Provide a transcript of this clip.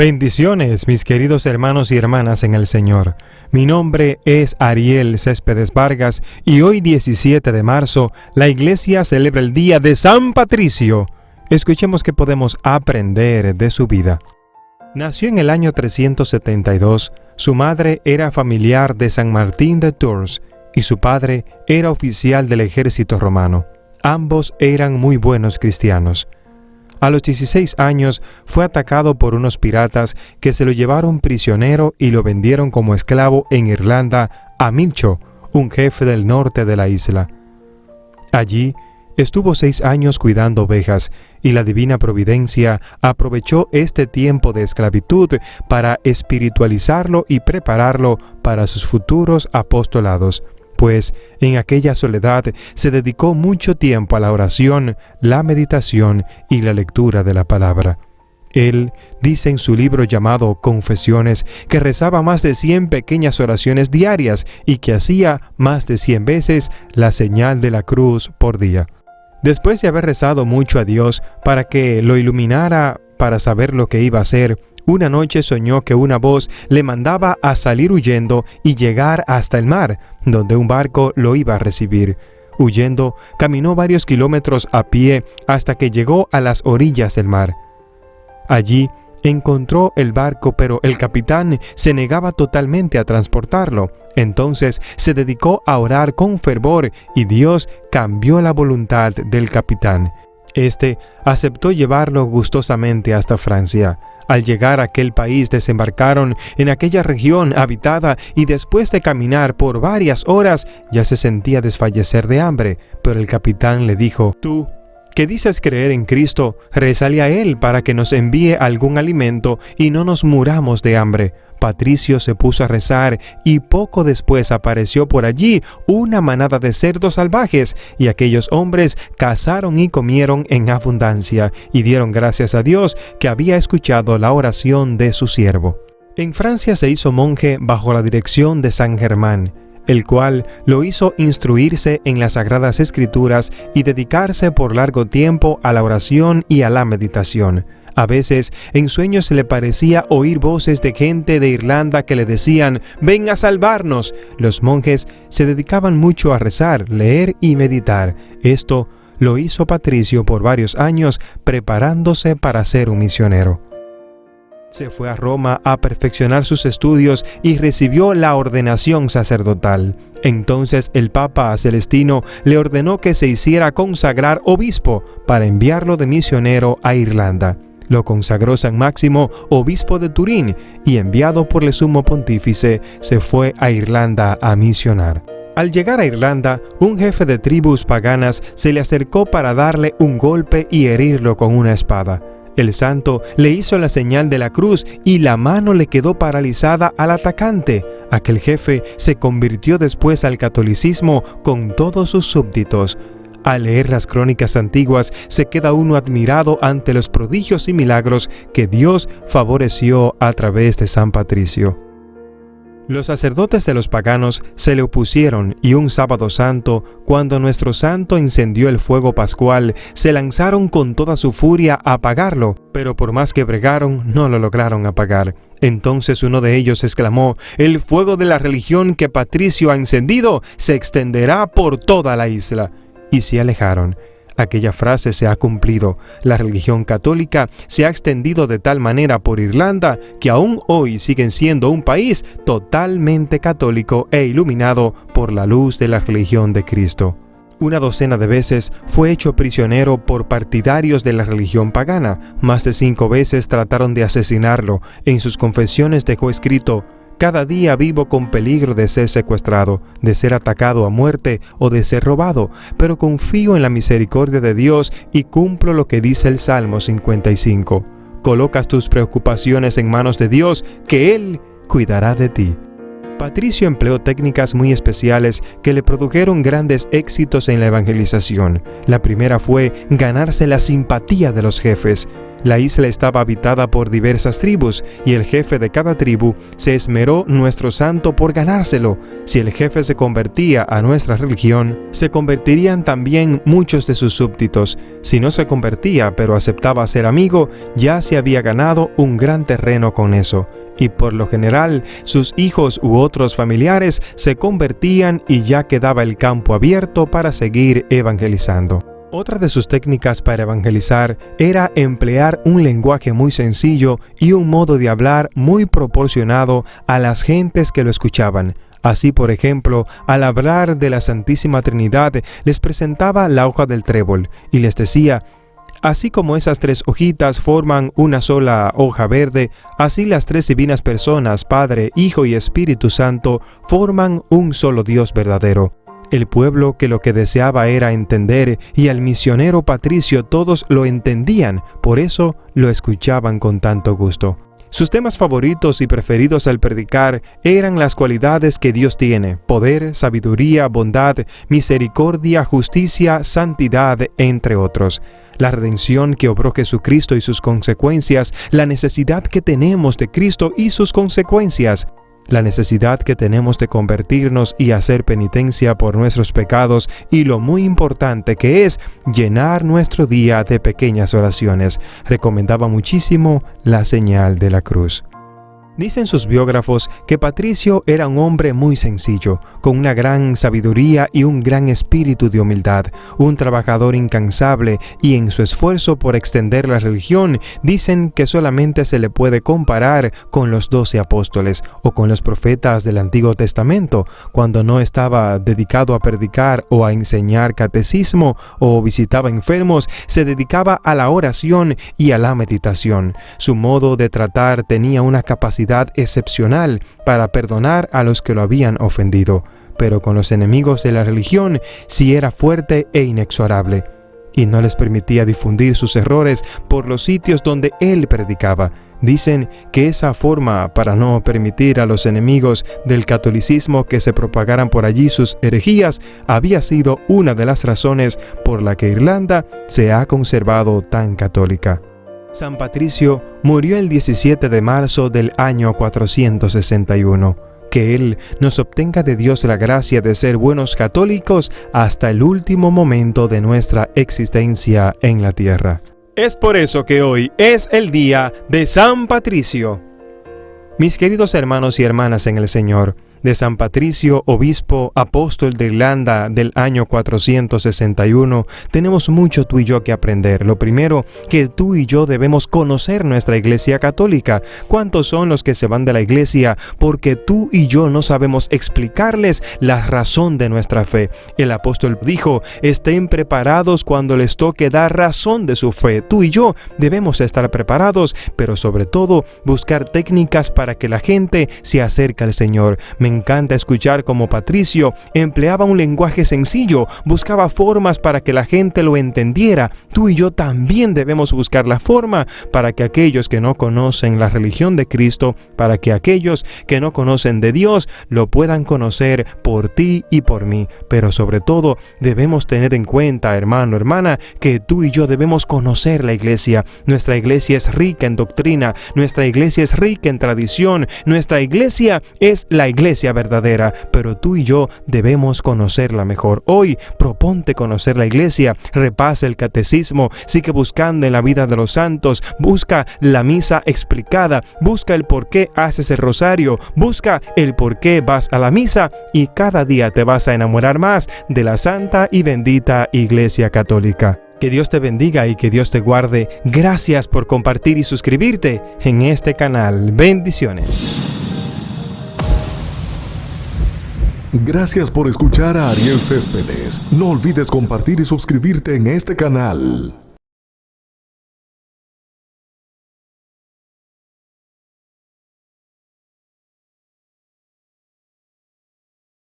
Bendiciones, mis queridos hermanos y hermanas en el Señor. Mi nombre es Ariel Céspedes Vargas y hoy 17 de marzo la Iglesia celebra el Día de San Patricio. Escuchemos qué podemos aprender de su vida. Nació en el año 372, su madre era familiar de San Martín de Tours y su padre era oficial del ejército romano. Ambos eran muy buenos cristianos. A los 16 años fue atacado por unos piratas que se lo llevaron prisionero y lo vendieron como esclavo en Irlanda a Milcho, un jefe del norte de la isla. Allí estuvo 6 años cuidando ovejas y la divina providencia aprovechó este tiempo de esclavitud para espiritualizarlo y prepararlo para sus futuros apostolados. Pues en aquella soledad se dedicó mucho tiempo a la oración, la meditación y la lectura de la palabra. Él dice en su libro llamado Confesiones que rezaba más de 100 pequeñas oraciones diarias y que hacía más de 100 veces la señal de la cruz por día. Después de haber rezado mucho a Dios para que lo iluminara para saber lo que iba a hacer, una noche soñó que una voz le mandaba a salir huyendo y llegar hasta el mar, donde un barco lo iba a recibir. Huyendo, caminó varios kilómetros a pie hasta que llegó a las orillas del mar. Allí encontró el barco, pero el capitán se negaba totalmente a transportarlo. Entonces se dedicó a orar con fervor y Dios cambió la voluntad del capitán. Este aceptó llevarlo gustosamente hasta Francia. Al llegar a aquel país desembarcaron en aquella región habitada y después de caminar por varias horas ya se sentía desfallecer de hambre, pero el capitán le dijo: «Tú, que dices creer en Cristo, rézale a Él para que nos envíe algún alimento y no nos muramos de hambre». Patricio se puso a rezar y poco después apareció por allí una manada de cerdos salvajes y aquellos hombres cazaron y comieron en abundancia y dieron gracias a Dios que había escuchado la oración de su siervo. En Francia se hizo monje bajo la dirección de San Germán, el cual lo hizo instruirse en las Sagradas Escrituras y dedicarse por largo tiempo a la oración y a la meditación. A veces en sueños se le parecía oír voces de gente de Irlanda que le decían: «Ven a salvarnos». Los monjes se dedicaban mucho a rezar, leer y meditar. Esto lo hizo Patricio por varios años, preparándose para ser un misionero. Se fue a Roma a perfeccionar sus estudios y recibió la ordenación sacerdotal. Entonces el Papa Celestino le ordenó que se hiciera consagrar obispo para enviarlo de misionero a Irlanda. Lo consagró San Máximo, obispo de Turín, y enviado por el sumo pontífice, se fue a Irlanda a misionar. Al llegar a Irlanda, un jefe de tribus paganas se le acercó para darle un golpe y herirlo con una espada. El santo le hizo la señal de la cruz y la mano le quedó paralizada al atacante. Aquel jefe se convirtió después al catolicismo con todos sus súbditos. Al leer las crónicas antiguas, se queda uno admirado ante los prodigios y milagros que Dios favoreció a través de San Patricio. Los sacerdotes de los paganos se le opusieron y un sábado santo, cuando nuestro santo encendió el fuego pascual, se lanzaron con toda su furia a apagarlo, pero por más que bregaron, no lo lograron apagar. Entonces uno de ellos exclamó: «El fuego de la religión que Patricio ha encendido se extenderá por toda la isla». Y se alejaron. Aquella frase se ha cumplido. La religión católica se ha extendido de tal manera por Irlanda que aún hoy siguen siendo un país totalmente católico e iluminado por la luz de la religión de Cristo. Una docena de veces fue hecho prisionero por partidarios de la religión pagana. Más de 5 veces trataron de asesinarlo. En sus confesiones dejó escrito: «Cada día vivo con peligro de ser secuestrado, de ser atacado a muerte o de ser robado, pero confío en la misericordia de Dios y cumplo lo que dice el Salmo 55. Colocas tus preocupaciones en manos de Dios, que Él cuidará de ti». Patricio empleó técnicas muy especiales que le produjeron grandes éxitos en la evangelización. La primera fue ganarse la simpatía de los jefes. La isla estaba habitada por diversas tribus y el jefe de cada tribu se esmeró nuestro santo por ganárselo. Si el jefe se convertía a nuestra religión, se convertirían también muchos de sus súbditos. Si no se convertía pero aceptaba ser amigo, ya se había ganado un gran terreno con eso. Y por lo general, sus hijos u otros familiares se convertían y ya quedaba el campo abierto para seguir evangelizando. Otra de sus técnicas para evangelizar era emplear un lenguaje muy sencillo y un modo de hablar muy proporcionado a las gentes que lo escuchaban. Así, por ejemplo, al hablar de la Santísima Trinidad, les presentaba la hoja del trébol y les decía: así como esas tres hojitas forman una sola hoja verde, así las tres divinas personas, Padre, Hijo y Espíritu Santo, forman un solo Dios verdadero. El pueblo, que lo que deseaba era entender, y al misionero Patricio todos lo entendían, por eso lo escuchaban con tanto gusto. Sus temas favoritos y preferidos al predicar eran las cualidades que Dios tiene: poder, sabiduría, bondad, misericordia, justicia, santidad, entre otros. La redención que obró Jesucristo y sus consecuencias, la necesidad que tenemos de Cristo y sus consecuencias, la necesidad que tenemos de convertirnos y hacer penitencia por nuestros pecados, y lo muy importante que es llenar nuestro día de pequeñas oraciones. Recomendaba muchísimo la señal de la cruz. Dicen sus biógrafos que Patricio era un hombre muy sencillo, con una gran sabiduría y un gran espíritu de humildad, un trabajador incansable, y en su esfuerzo por extender la religión, dicen que solamente se le puede comparar con los 12 apóstoles o con los profetas del Antiguo Testamento. Cuando no estaba dedicado a predicar o a enseñar catecismo o visitaba enfermos, se dedicaba a la oración y a la meditación. Su modo de tratar tenía una capacidad excepcional para perdonar a los que lo habían ofendido, pero con los enemigos de la religión sí era fuerte e inexorable, y no les permitía difundir sus errores por los sitios donde él predicaba. Dicen que esa forma, para no permitir a los enemigos del catolicismo que se propagaran por allí sus herejías, había sido una de las razones por la que Irlanda se ha conservado tan católica. San Patricio murió el 17 de marzo del año 461. Que Él nos obtenga de Dios la gracia de ser buenos católicos hasta el último momento de nuestra existencia en la tierra. Es por eso que hoy es el día de San Patricio. Mis queridos hermanos y hermanas en el Señor, de San Patricio, obispo, apóstol de Irlanda del año 461, tenemos mucho tú y yo que aprender. Lo primero, que tú y yo debemos conocer nuestra Iglesia Católica. ¿Cuántos son los que se van de la Iglesia porque tú y yo no sabemos explicarles la razón de nuestra fe? El apóstol dijo: estén preparados cuando les toque dar razón de su fe. Tú y yo debemos estar preparados, pero sobre todo buscar técnicas para que la gente se acerque al Señor. Me encanta escuchar cómo Patricio empleaba un lenguaje sencillo, buscaba formas para que la gente lo entendiera. Tú y yo también debemos buscar la forma para que aquellos que no conocen la religión de Cristo, para que aquellos que no conocen de Dios, lo puedan conocer por ti y por mí. Pero sobre todo debemos tener en cuenta, hermano, hermana, que tú y yo debemos conocer la Iglesia. Nuestra Iglesia es rica en doctrina, nuestra Iglesia es rica en tradición, nuestra Iglesia es la Iglesia verdadera, pero tú y yo debemos conocerla mejor. Hoy proponte conocer la Iglesia, repasa el catecismo, sigue buscando en la vida de los santos, busca la misa explicada, busca el por qué haces el rosario, busca el por qué vas a la misa, y cada día te vas a enamorar más de la santa y bendita Iglesia Católica. Que Dios te bendiga y que Dios te guarde. Gracias por compartir y suscribirte en este canal. Bendiciones. Gracias por escuchar a Ariel Céspedes. No olvides compartir y suscribirte en este canal.